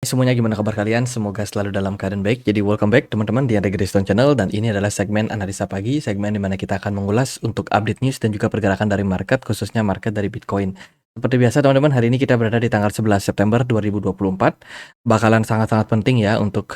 Semuanya gimana kabar kalian? Semoga selalu dalam keadaan baik. Jadi welcome back teman-teman di Andre Greystone Channel dan ini adalah segmen analisa pagi, segmen di mana kita akan mengulas untuk update news dan juga pergerakan dari market, khususnya market dari Bitcoin. Seperti biasa teman-teman, hari ini kita berada di tanggal 11 September 2024. Bakalan sangat-sangat penting ya untuk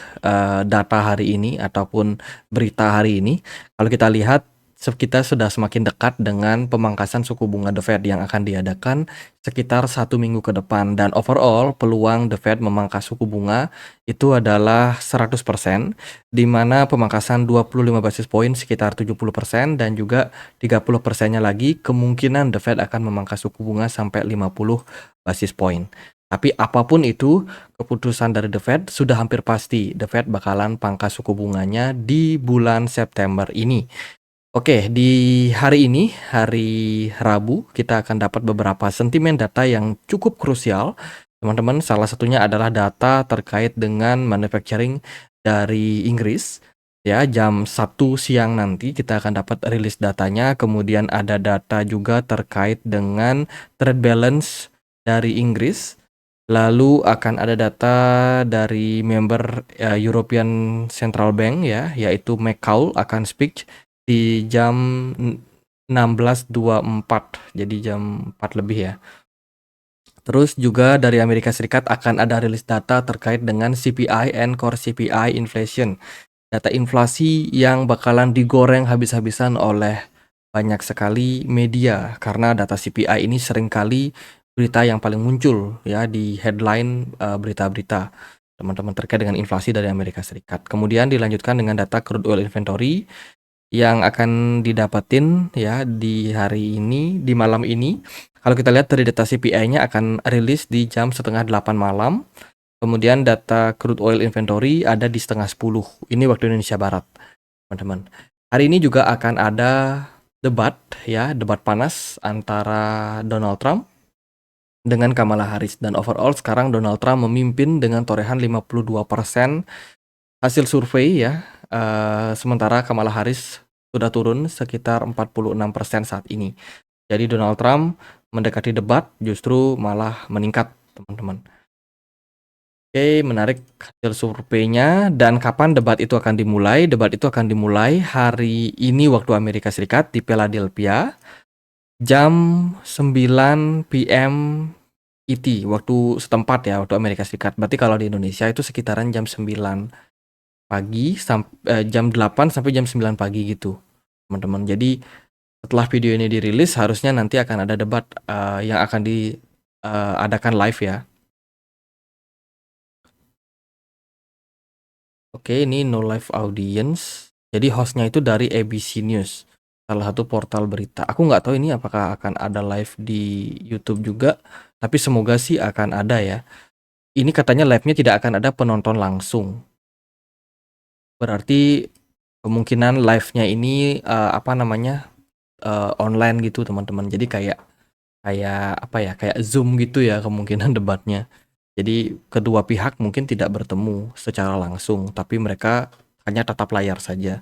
data hari ini ataupun berita hari ini. Kalau kita lihat kita sudah semakin dekat dengan pemangkasan suku bunga The Fed yang akan diadakan sekitar 1 minggu ke depan, dan overall peluang The Fed memangkas suku bunga itu adalah 100%, di mana pemangkasan 25 basis point sekitar 70% dan juga 30%-nya lagi kemungkinan The Fed akan memangkas suku bunga sampai 50 basis point. Tapi apapun itu, keputusan dari The Fed sudah hampir pasti The Fed bakalan pangkas suku bunganya di bulan September ini. Oke, di hari ini, hari Rabu, kita akan dapat beberapa sentimen data yang cukup krusial. Teman-teman, salah satunya adalah data terkait dengan manufacturing dari Inggris. Ya, jam 1 siang nanti kita akan dapat rilis datanya. Kemudian ada data juga terkait dengan trade balance dari Inggris. Lalu akan ada data dari member European Central Bank ya, yaitu McCall akan speak di jam 16.24, jadi jam 4 lebih ya. Terus juga dari Amerika Serikat akan ada rilis data terkait dengan CPI and core CPI inflation. Data inflasi yang bakalan digoreng habis-habisan oleh banyak sekali media karena data CPI ini seringkali berita yang paling muncul ya di headline berita-berita teman-teman terkait dengan inflasi dari Amerika Serikat. Kemudian dilanjutkan dengan data crude oil inventory yang akan didapatin ya di hari ini, di malam ini. Kalau kita lihat dari data CPI-nya akan rilis di jam 7:30 malam. Kemudian data crude oil inventory ada di 9:30. Ini waktu Indonesia Barat, teman-teman. Hari ini juga akan ada debat ya, debat panas antara Donald Trump dengan Kamala Harris, dan overall sekarang Donald Trump memimpin dengan torehan 52% hasil survei ya. Sementara Kamala Harris sudah turun sekitar 46% saat ini. Jadi Donald Trump mendekati debat justru malah meningkat, teman-teman. Oke, menarik hasil surveinya. Dan kapan debat itu akan dimulai? Debat itu akan dimulai hari ini waktu Amerika Serikat di Philadelphia jam 9 PM ET, waktu setempat ya, waktu Amerika Serikat. Berarti kalau di Indonesia itu sekitaran jam 9 pagi sampai jam 8 sampai jam 9 pagi gitu, teman-teman. Jadi setelah video ini dirilis harusnya nanti akan ada debat yang akan diadakan live ya. Oke, ini no live audience. Jadi hostnya itu dari ABC News, salah satu portal berita. Aku nggak tahu ini apakah akan ada live di YouTube juga, tapi semoga sih akan ada ya. Ini katanya live-nya tidak akan ada penonton langsung. Berarti kemungkinan live-nya ini online gitu, teman-teman. Jadi kayak apa ya, kayak Zoom gitu ya kemungkinan debatnya. Jadi kedua pihak mungkin tidak bertemu secara langsung, tapi mereka hanya tatap layar saja.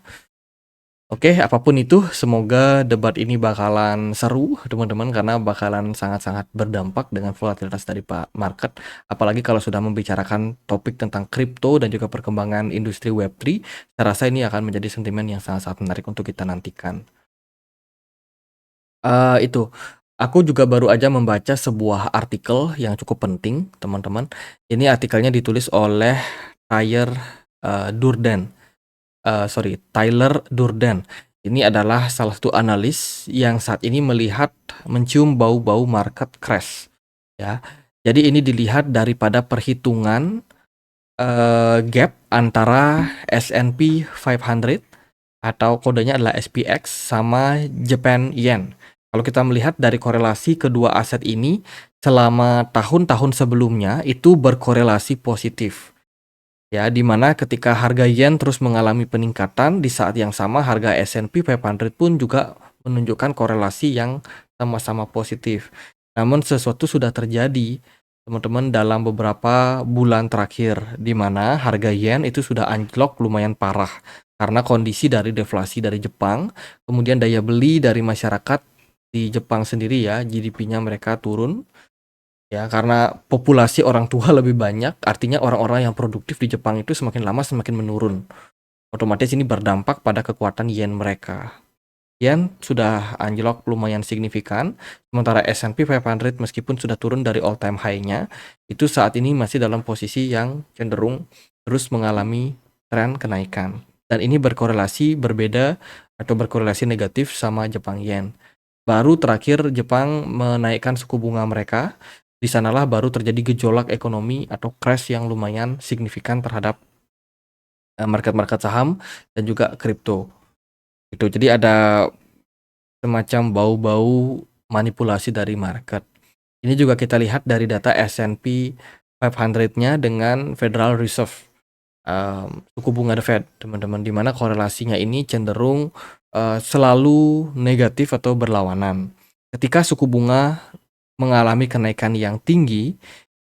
Oke, apapun itu, semoga debat ini bakalan seru, teman-teman, karena bakalan sangat-sangat berdampak dengan volatilitas dari market. Apalagi kalau sudah membicarakan topik tentang kripto dan juga perkembangan industri Web3, saya rasa ini akan menjadi sentimen yang sangat-sangat menarik untuk kita nantikan. Itu, aku juga baru aja membaca sebuah artikel yang cukup penting, teman-teman. Ini artikelnya ditulis oleh Tyler Durden. Tyler Durden. Ini adalah salah satu analis yang saat ini mencium bau-bau market crash. Ya, jadi ini dilihat daripada perhitungan gap antara S&P 500 atau kodenya adalah SPX sama Japan Yen. Kalau kita melihat dari korelasi kedua aset ini selama tahun-tahun sebelumnya itu berkorelasi positif. Ya, di mana ketika harga yen terus mengalami peningkatan, di saat yang sama harga S&P 500 pun juga menunjukkan korelasi yang sama-sama positif. Namun sesuatu sudah terjadi, teman-teman, dalam beberapa bulan terakhir, di mana harga yen itu sudah anjlok lumayan parah karena kondisi dari deflasi dari Jepang, kemudian daya beli dari masyarakat di Jepang sendiri ya, GDP-nya mereka turun. ya, karena populasi orang tua lebih banyak, artinya orang-orang yang produktif di Jepang itu semakin lama semakin menurun. Otomatis ini berdampak pada kekuatan yen mereka. Yen sudah anjlok lumayan signifikan, sementara S&P 500 meskipun sudah turun dari all time high-nya, itu saat ini masih dalam posisi yang cenderung terus mengalami tren kenaikan. Dan ini berkorelasi berbeda atau berkorelasi negatif sama Jepang yen. Baru terakhir Jepang menaikkan suku bunga mereka, di sanalah baru terjadi gejolak ekonomi atau crash yang lumayan signifikan terhadap market-market saham dan juga kripto. Gitu. Jadi ada semacam bau-bau manipulasi dari market. Ini juga kita lihat dari data S&P 500-nya dengan Federal Reserve, suku bunga The Fed, teman-teman, di mana korelasinya ini cenderung selalu negatif atau berlawanan. Ketika suku bunga mengalami kenaikan yang tinggi,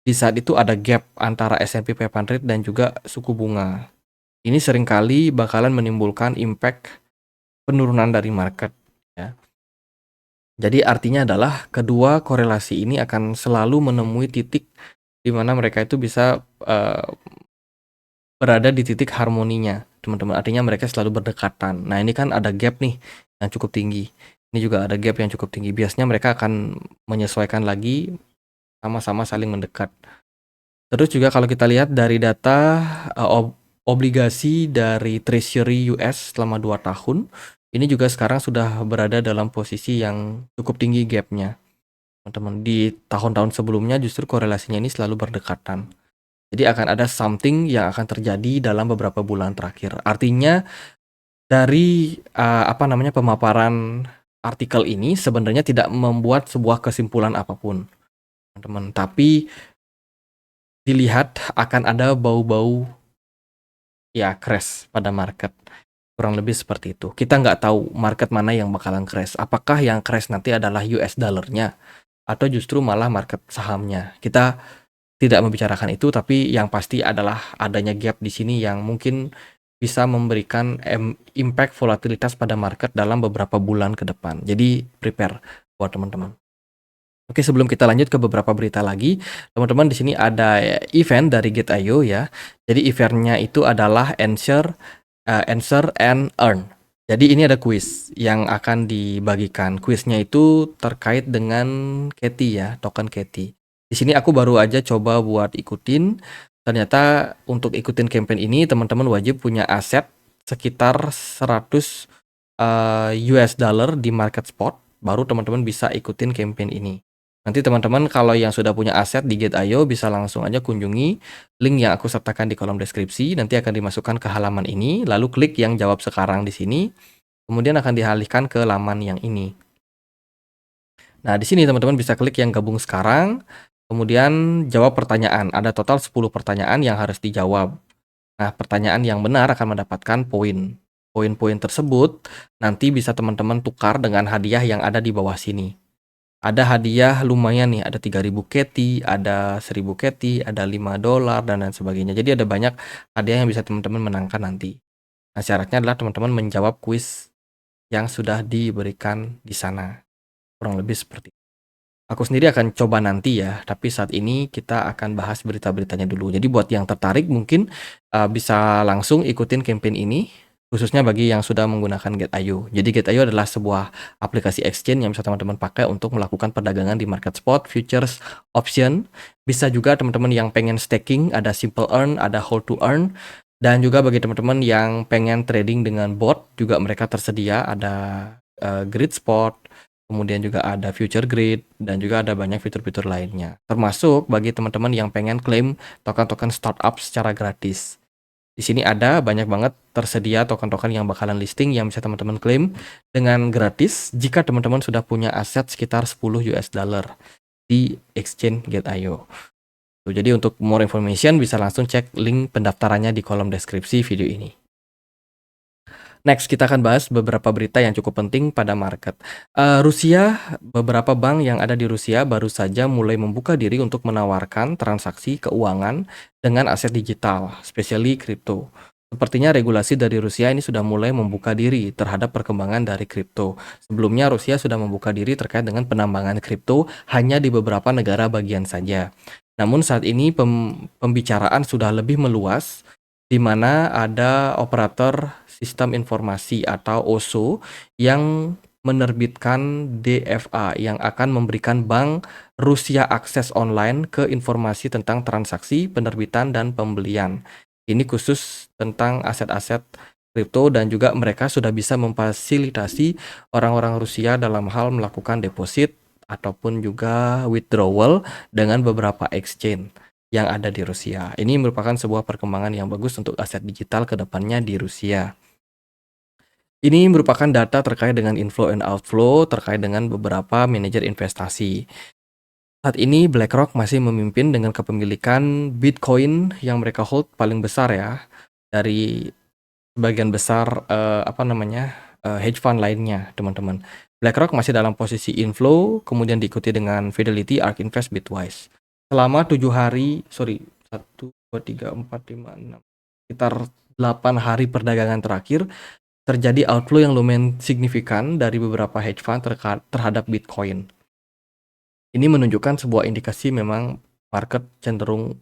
di saat itu ada gap antara S&P 500 dan juga suku bunga. Ini seringkali bakalan menimbulkan impact penurunan dari market, ya. Jadi artinya adalah kedua korelasi ini akan selalu menemui titik di mana mereka itu bisa berada di titik harmoninya, teman-teman. Artinya mereka selalu berdekatan. Nah, ini kan ada gap nih yang cukup tinggi. Ini juga ada gap yang cukup tinggi. Biasanya mereka akan menyesuaikan lagi, sama-sama saling mendekat. Terus juga kalau kita lihat dari data obligasi dari Treasury US selama 2 tahun, ini juga sekarang sudah berada dalam posisi yang cukup tinggi gapnya, teman-teman. Di tahun-tahun sebelumnya justru korelasinya ini selalu berdekatan. Jadi akan ada something yang akan terjadi dalam beberapa bulan terakhir. Artinya dari pemaparan artikel ini sebenarnya tidak membuat sebuah kesimpulan apapun, teman-teman. Tapi dilihat akan ada bau-bau ya crash pada market. Kurang lebih seperti itu. Kita nggak tahu market mana yang bakalan crash. Apakah yang crash nanti adalah US dollar-nya atau justru malah market sahamnya. Kita tidak membicarakan itu, tapi yang pasti adalah adanya gap di sini yang mungkin bisa memberikan impact volatilitas pada market dalam beberapa bulan ke depan. Jadi prepare buat teman-teman. Oke, sebelum kita lanjut ke beberapa berita lagi, teman-teman, di sini ada event dari Gate.io ya. Jadi eventnya itu adalah answer and earn. Jadi ini ada kuis yang akan dibagikan. Kuisnya itu terkait dengan Keti ya, token Keti. Di sini aku baru aja coba buat ikutin. Ternyata untuk ikutin campaign ini teman-teman wajib punya aset sekitar 100 US dollar di market spot, baru teman-teman bisa ikutin campaign ini. Nanti teman-teman kalau yang sudah punya aset di Gate.io bisa langsung aja kunjungi link yang aku sertakan di kolom deskripsi, nanti akan dimasukkan ke halaman ini, lalu klik yang jawab sekarang di sini, kemudian akan dialihkan ke laman yang ini. Nah, di sini teman-teman bisa klik yang gabung sekarang, kemudian jawab pertanyaan. Ada total 10 pertanyaan yang harus dijawab. Nah, pertanyaan yang benar akan mendapatkan poin. Poin-poin tersebut nanti bisa teman-teman tukar dengan hadiah yang ada di bawah sini. Ada hadiah lumayan nih, ada 3.000 Keti, ada 1.000 Keti, ada $5 dan lain sebagainya. Jadi ada banyak hadiah yang bisa teman-teman menangkan nanti. Nah, syaratnya adalah teman-teman menjawab kuis yang sudah diberikan di sana. Kurang lebih seperti itu. Aku sendiri akan coba nanti ya, tapi saat ini kita akan bahas berita-beritanya dulu. Jadi buat yang tertarik mungkin bisa langsung ikutin campaign ini, khususnya bagi yang sudah menggunakan Gate.io. Jadi Gate.io adalah sebuah aplikasi exchange yang bisa teman-teman pakai untuk melakukan perdagangan di market spot, futures, option. Bisa juga teman-teman yang pengen staking, ada simple earn, ada hold to earn. Dan juga bagi teman-teman yang pengen trading dengan bot, juga mereka tersedia, ada grid spot, kemudian juga ada future grid, dan juga ada banyak fitur-fitur lainnya. Termasuk bagi teman-teman yang pengen claim token-token startup secara gratis. Di sini ada banyak banget tersedia token-token yang bakalan listing yang bisa teman-teman klaim dengan gratis jika teman-teman sudah punya aset sekitar 10 US dollar di exchange Gate.io. Jadi untuk more information bisa langsung cek link pendaftarannya di kolom deskripsi video ini. Next, kita akan bahas beberapa berita yang cukup penting pada market. Rusia, beberapa bank yang ada di Rusia baru saja mulai membuka diri untuk menawarkan transaksi keuangan dengan aset digital, especially kripto. Sepertinya regulasi dari Rusia ini sudah mulai membuka diri terhadap perkembangan dari kripto. Sebelumnya Rusia sudah membuka diri terkait dengan penambangan kripto hanya di beberapa negara bagian saja. Namun saat ini pembicaraan sudah lebih meluas, di mana ada operator sistem informasi atau OSO yang menerbitkan DFA yang akan memberikan bank Rusia akses online ke informasi tentang transaksi, penerbitan, dan pembelian. Ini khusus tentang aset-aset kripto dan juga mereka sudah bisa memfasilitasi orang-orang Rusia dalam hal melakukan deposit ataupun juga withdrawal dengan beberapa exchange yang ada di Rusia. Ini merupakan sebuah perkembangan yang bagus untuk aset digital ke depannya di Rusia. Ini merupakan data terkait dengan inflow and outflow terkait dengan beberapa manajer investasi. Saat ini BlackRock masih memimpin dengan kepemilikan Bitcoin yang mereka hold paling besar ya dari sebagian besar hedge fund lainnya, teman-teman. BlackRock masih dalam posisi inflow, kemudian diikuti dengan Fidelity, ARK Invest, Bitwise. Selama 1, 2, 3, 4, 5, 6, sekitar 8 hari perdagangan terakhir, terjadi outflow yang lumayan signifikan dari beberapa hedge fund terhadap Bitcoin. Ini menunjukkan sebuah indikasi memang market cenderung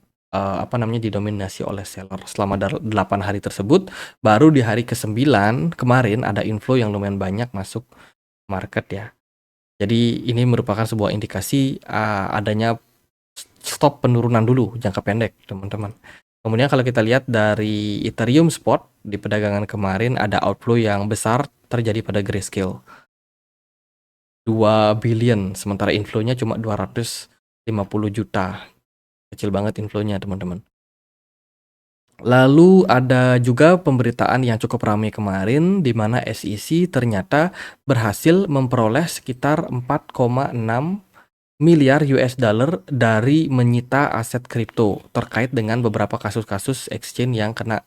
didominasi oleh seller selama 8 hari tersebut. Baru di hari ke-9 kemarin ada inflow yang lumayan banyak masuk market ya. Jadi ini merupakan sebuah indikasi adanya stop penurunan dulu jangka pendek, teman-teman. Kemudian kalau kita lihat dari Ethereum spot di perdagangan kemarin ada outflow yang besar terjadi pada Grayscale. 2 billion, sementara inflow-nya cuma 250 juta. Kecil banget inflow-nya, teman-teman. Lalu ada juga pemberitaan yang cukup ramai kemarin di mana SEC ternyata berhasil memperoleh sekitar 4,6 miliar US dollar dari menyita aset kripto terkait dengan beberapa kasus-kasus exchange yang kena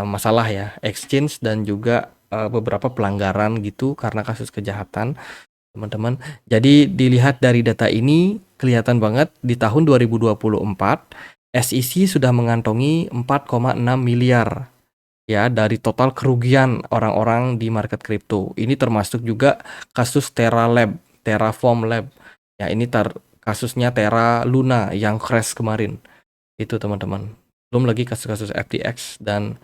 masalah ya, exchange dan juga beberapa pelanggaran gitu karena kasus kejahatan, teman-teman. Jadi dilihat dari data ini kelihatan banget di tahun 2024 SEC sudah mengantongi 4,6 miliar ya dari total kerugian orang-orang di market kripto. Ini termasuk juga kasus Terraform Lab. Ya, ini kasusnya Terra Luna yang crash kemarin. Itu, teman-teman. Belum lagi kasus-kasus FTX dan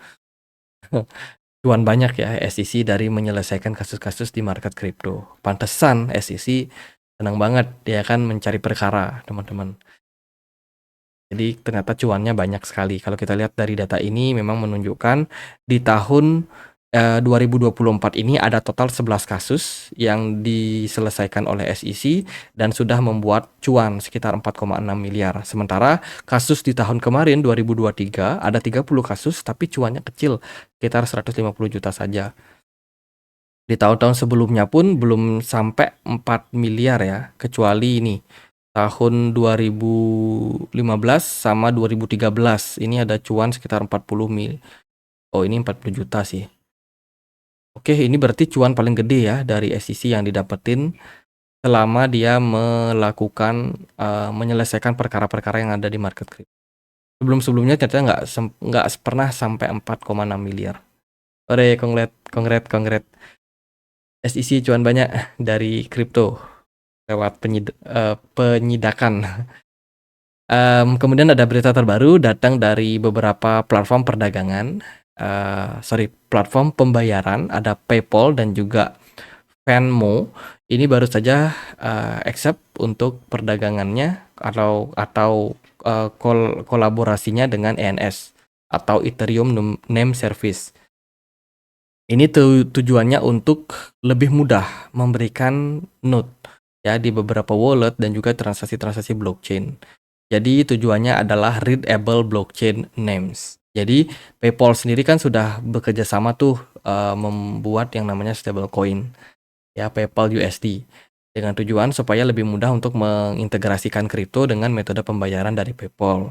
cuan banyak ya SEC dari menyelesaikan kasus-kasus di market kripto. Pantesan SEC senang banget ya kan mencari perkara, teman-teman. Jadi ternyata cuannya banyak sekali. Kalau kita lihat dari data ini memang menunjukkan di tahun 2024 ini ada total 11 kasus yang diselesaikan oleh SEC dan sudah membuat cuan sekitar 4,6 miliar. Sementara kasus di tahun kemarin 2023 ada 30 kasus tapi cuannya kecil, sekitar 150 juta saja. Di tahun-tahun sebelumnya pun belum sampai 4 miliar ya, kecuali ini tahun 2015 sama 2013 ini ada cuan sekitar 40 mil. Oh, ini 40 juta sih. Oke, ini berarti cuan paling gede ya dari SEC yang didapetin selama dia melakukan menyelesaikan perkara-perkara yang ada di market crypto. Sebelum-sebelumnya ternyata nggak pernah sampai 4,6 miliar. Ore, kongret. SEC cuan banyak dari kripto lewat penyidakan. Kemudian ada berita terbaru datang dari beberapa platform perdagangan, platform pembayaran, ada PayPal dan juga Venmo. Ini baru saja accept untuk perdagangannya atau kolaborasinya dengan ENS atau Ethereum Name Service. Ini tujuannya untuk lebih mudah memberikan node ya di beberapa wallet dan juga transaksi-transaksi blockchain. Jadi tujuannya adalah readable blockchain names. Jadi PayPal sendiri kan sudah bekerja sama tuh membuat yang namanya stablecoin ya PayPal USD dengan tujuan supaya lebih mudah untuk mengintegrasikan kripto dengan metode pembayaran dari PayPal.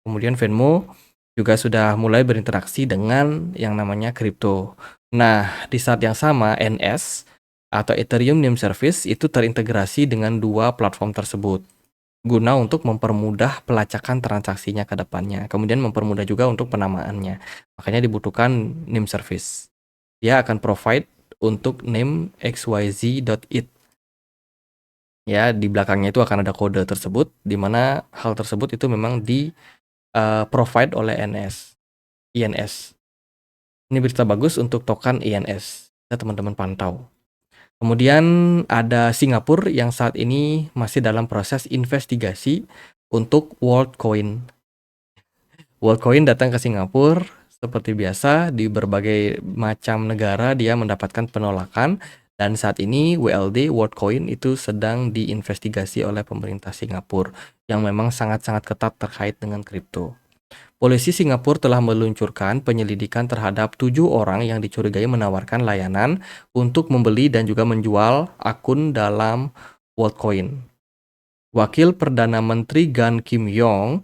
Kemudian Venmo juga sudah mulai berinteraksi dengan yang namanya kripto. Nah, di saat yang sama NS atau Ethereum Name Service itu terintegrasi dengan dua platform tersebut. guna untuk mempermudah pelacakan transaksinya ke depannya. Kemudian mempermudah juga untuk penamaannya. Makanya dibutuhkan name service. Dia akan provide untuk name xyz.it. Ya, di belakangnya itu akan ada kode tersebut, di mana hal tersebut itu memang provide oleh INS. Ini berita bagus untuk token INS. Ya, teman-teman pantau. Kemudian ada Singapura yang saat ini masih dalam proses investigasi untuk WorldCoin. WorldCoin datang ke Singapura seperti biasa di berbagai macam negara dia mendapatkan penolakan dan saat ini WLD WorldCoin itu sedang diinvestigasi oleh pemerintah Singapura yang memang sangat-sangat ketat terkait dengan kripto. Polisi Singapura telah meluncurkan penyelidikan terhadap 7 orang yang dicurigai menawarkan layanan untuk membeli dan juga menjual akun dalam WorldCoin. Wakil Perdana Menteri Gan Kim Yong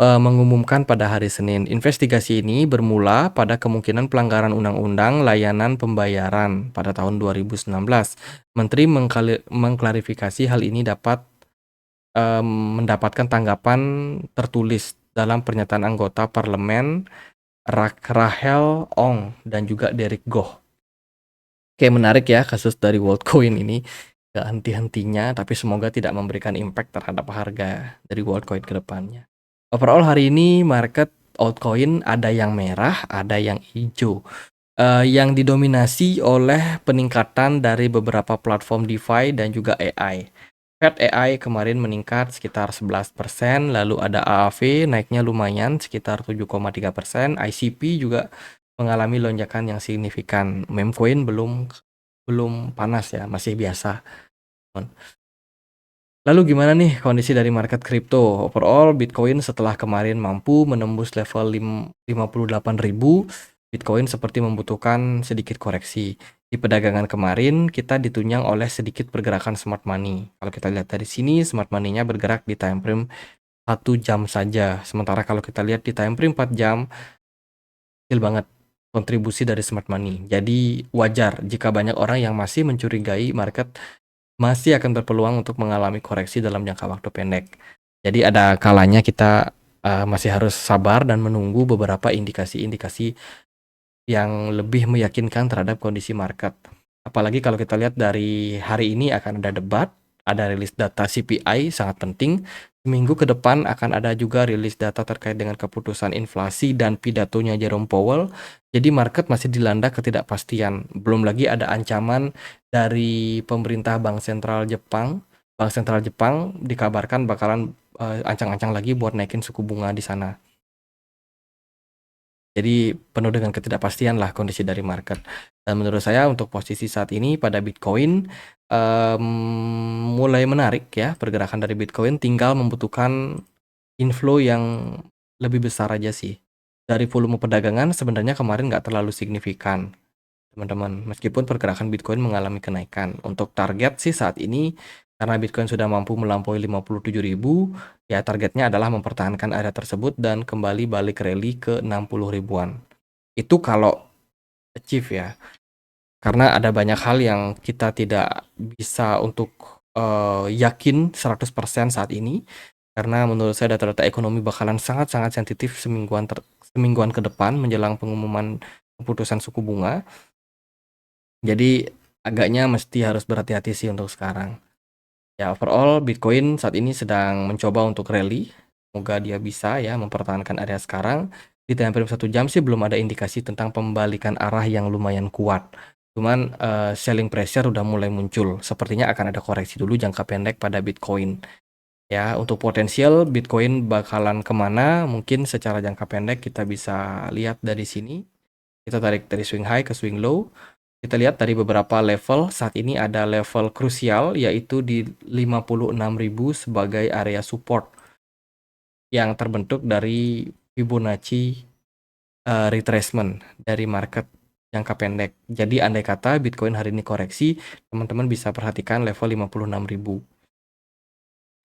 mengumumkan pada hari Senin. Investigasi ini bermula pada kemungkinan pelanggaran undang-undang layanan pembayaran pada tahun 2019. Menteri mengklarifikasi hal ini dapat mendapatkan tanggapan tertulis dalam pernyataan anggota parlemen Rachel Ong dan juga Derek Goh. Kayak menarik ya kasus dari WorldCoin ini, gak henti-hentinya, tapi semoga tidak memberikan impact terhadap harga dari WorldCoin ke depannya. Overall hari ini market altcoin ada yang merah, ada yang hijau. Yang didominasi oleh peningkatan dari beberapa platform DeFi dan juga AI. Fed AI kemarin meningkat sekitar 11%, lalu ada AAV naiknya lumayan sekitar 7,3%, ICP juga mengalami lonjakan yang signifikan. Memecoin belum panas ya, masih biasa. Lalu gimana nih kondisi dari market kripto? Overall, Bitcoin setelah kemarin mampu menembus level 58.000, Bitcoin seperti membutuhkan sedikit koreksi. Di perdagangan kemarin, kita ditunjang oleh sedikit pergerakan smart money. Kalau kita lihat dari sini, smart money-nya bergerak di time frame 1 jam saja. Sementara kalau kita lihat di time frame 4 jam, kecil banget kontribusi dari smart money. Jadi wajar jika banyak orang yang masih mencurigai market masih akan berpeluang untuk mengalami koreksi dalam jangka waktu pendek. Jadi ada kalanya kita masih harus sabar dan menunggu beberapa indikasi-indikasi yang lebih meyakinkan terhadap kondisi market. Apalagi kalau kita lihat dari hari ini akan ada debat, ada rilis data CPI sangat penting. Minggu ke depan akan ada juga rilis data terkait dengan keputusan inflasi dan pidatonya Jerome Powell. Jadi market masih dilanda ketidakpastian. Belum lagi ada ancaman dari pemerintah Bank Sentral Jepang. Bank Sentral Jepang dikabarkan bakalan ancang-ancang lagi buat naikin suku bunga di sana. Jadi penuh dengan ketidakpastian lah kondisi dari market. Dan menurut saya untuk posisi saat ini pada Bitcoin mulai menarik ya pergerakan dari Bitcoin, tinggal membutuhkan inflow yang lebih besar aja sih. Dari volume perdagangan sebenarnya kemarin nggak terlalu signifikan, teman-teman. Meskipun pergerakan Bitcoin mengalami kenaikan. Untuk target sih saat ini karena Bitcoin sudah mampu melampaui 57.000, ya targetnya adalah mempertahankan area tersebut dan kembali balik rally ke 60 ribuan. Itu kalau achieve ya. Karena ada banyak hal yang kita tidak bisa untuk yakin 100% saat ini. Karena menurut saya data-data ekonomi bakalan sangat-sangat sensitif semingguan ke depan menjelang pengumuman keputusan suku bunga. Jadi agaknya mesti harus berhati-hati sih untuk sekarang. Ya overall Bitcoin saat ini sedang mencoba untuk rally. Semoga dia bisa ya mempertahankan area sekarang. Di time frame 1 jam sih belum ada indikasi tentang pembalikan arah yang lumayan kuat. Cuman selling pressure udah mulai muncul. Sepertinya akan ada koreksi dulu jangka pendek pada Bitcoin. Ya untuk potensial Bitcoin bakalan kemana? Mungkin secara jangka pendek kita bisa lihat dari sini. Kita tarik dari swing high ke swing low. Kita lihat dari beberapa level, saat ini ada level krusial yaitu di 56.000 sebagai area support yang terbentuk dari Fibonacci retracement dari market jangka pendek. Jadi andai kata Bitcoin hari ini koreksi, teman-teman bisa perhatikan level 56.000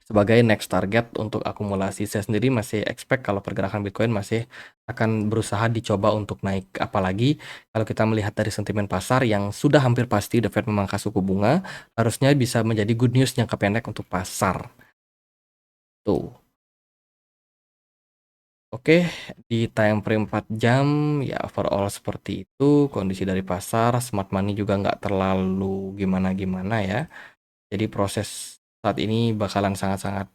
sebagai next target untuk akumulasi. Saya sendiri masih expect kalau pergerakan Bitcoin masih akan berusaha dicoba untuk naik. Apalagi kalau kita melihat dari sentimen pasar yang sudah hampir pasti The Fed memangkas suku bunga, harusnya bisa menjadi good news jangka pendek untuk pasar. Tuh. Oke, di time frame 4 jam, ya overall seperti itu, kondisi dari pasar, smart money juga nggak terlalu gimana-gimana ya. Jadi proses saat ini bakalan sangat-sangat,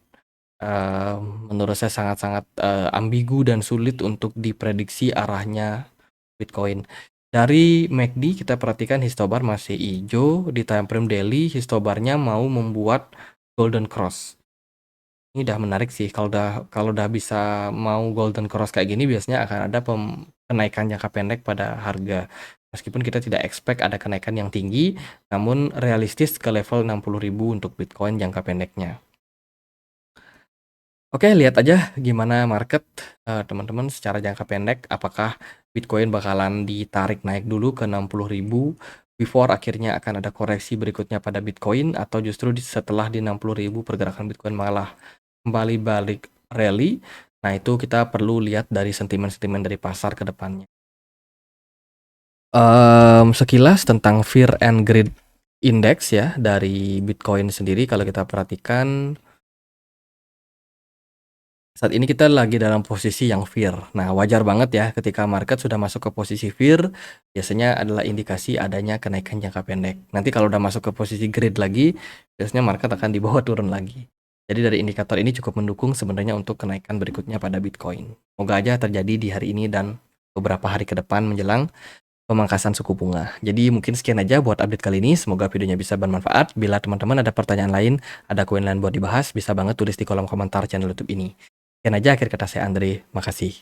eee, menurut saya sangat-sangat, ambigu dan sulit untuk diprediksi arahnya Bitcoin. Dari MACD kita perhatikan histobar masih hijau, di time frame daily histobarnya mau membuat golden cross. Ini udah menarik sih, kalau udah bisa mau golden cross kayak gini biasanya akan ada kenaikan jangka pendek pada harga. Meskipun kita tidak expect ada kenaikan yang tinggi, namun realistis ke level 60.000 untuk Bitcoin jangka pendeknya. Oke, lihat aja gimana market, teman-teman secara jangka pendek, apakah Bitcoin bakalan ditarik naik dulu ke 60.000 before akhirnya akan ada koreksi berikutnya pada Bitcoin, atau justru setelah di 60.000 pergerakan Bitcoin malah kembali balik rally. Nah, itu kita perlu lihat dari sentimen-sentimen dari pasar ke depannya. Sekilas tentang Fear and Greed Index ya dari Bitcoin sendiri kalau kita perhatikan saat ini kita lagi dalam posisi yang fear. Nah, wajar banget ya ketika market sudah masuk ke posisi fear, biasanya adalah indikasi adanya kenaikan jangka pendek. Nanti kalau udah masuk ke posisi greed lagi, biasanya market akan dibawa turun lagi. Jadi dari indikator ini cukup mendukung sebenarnya untuk kenaikan berikutnya pada Bitcoin. Semoga aja terjadi di hari ini dan beberapa hari ke depan menjelang pemangkasan suku bunga. Jadi mungkin sekian aja buat update kali ini. Semoga videonya bisa bermanfaat. Bila teman-teman ada pertanyaan lain, ada koin lain buat dibahas, bisa banget tulis di kolom komentar channel YouTube ini. Sekian aja akhir kata saya Andre. Makasih.